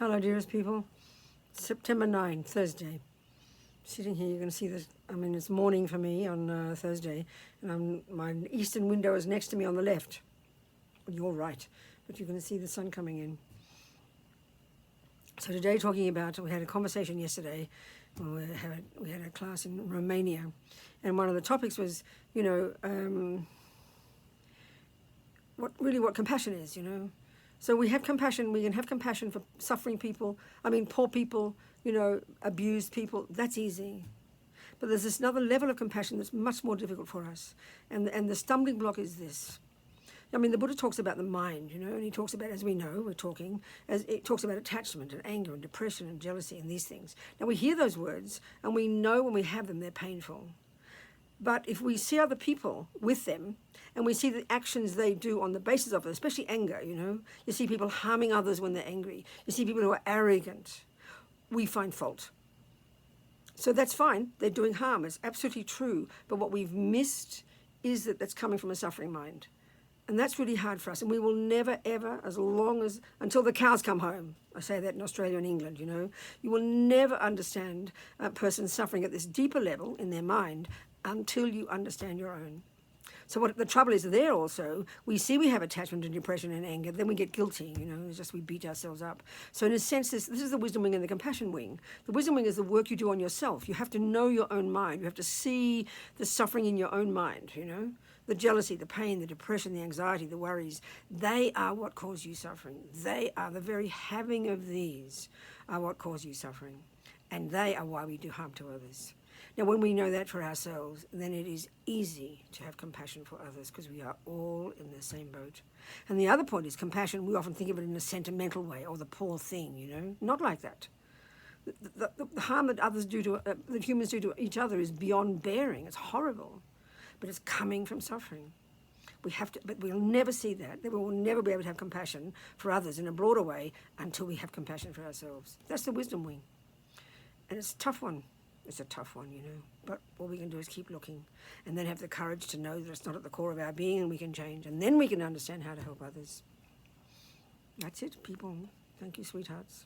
Hello, dearest people. September 9, Thursday. Sitting here, you're going to see this. I mean, it's morning for me on Thursday, and my eastern window is next to me on the left. You're right, but you're going to see the sun coming in. So today, talking about, we had a conversation yesterday. We had a class in Romania, and one of the topics was, what compassion is, So we have compassion. We can have compassion for suffering people. Poor people, abused people. That's easy. But there's this another level of compassion that's much more difficult for us. And the stumbling block is this. The Buddha talks about the mind, and he talks about, as we know, it talks about attachment and anger and depression and jealousy and these things. Now we hear those words and we know when we have them, they're painful. But if we see other people with them and we see the actions they do on the basis of it, especially anger, you see people harming others when they're angry. You see people who are arrogant. We find fault. So that's fine. They're doing harm. It's absolutely true. But what we've missed is that that's coming from a suffering mind. And that's really hard for us. And we will never, ever, until the cows come home. I say that in Australia and England, You will never understand a person suffering at this deeper level in their mind until you understand your own. So what the trouble is there also, we see we have attachment and depression and anger, then we get guilty, it's just we beat ourselves up. So in a sense, this is the wisdom wing and the compassion wing. The wisdom wing is the work you do on yourself. You have to know your own mind. You have to see the suffering in your own mind, The jealousy, the pain, the depression, the anxiety, the worries, they are what cause you suffering. They are the very having of these are what cause you suffering. And they are why we do harm to others. Now, when we know that for ourselves, then it is easy to have compassion for others because we are all in the same boat. And the other point is compassion. We often think of it in a sentimental way, or the poor thing, Not like that. The harm that others do that humans do to each other is beyond bearing. It's horrible, but it's coming from suffering. But we'll never see that. We will never be able to have compassion for others in a broader way until we have compassion for ourselves. That's the wisdom wing, and it's a tough one. It's a tough one, but all we can do is keep looking and then have the courage to know that it's not at the core of our being and we can change. And then we can understand how to help others. That's it, people. Thank you, sweethearts.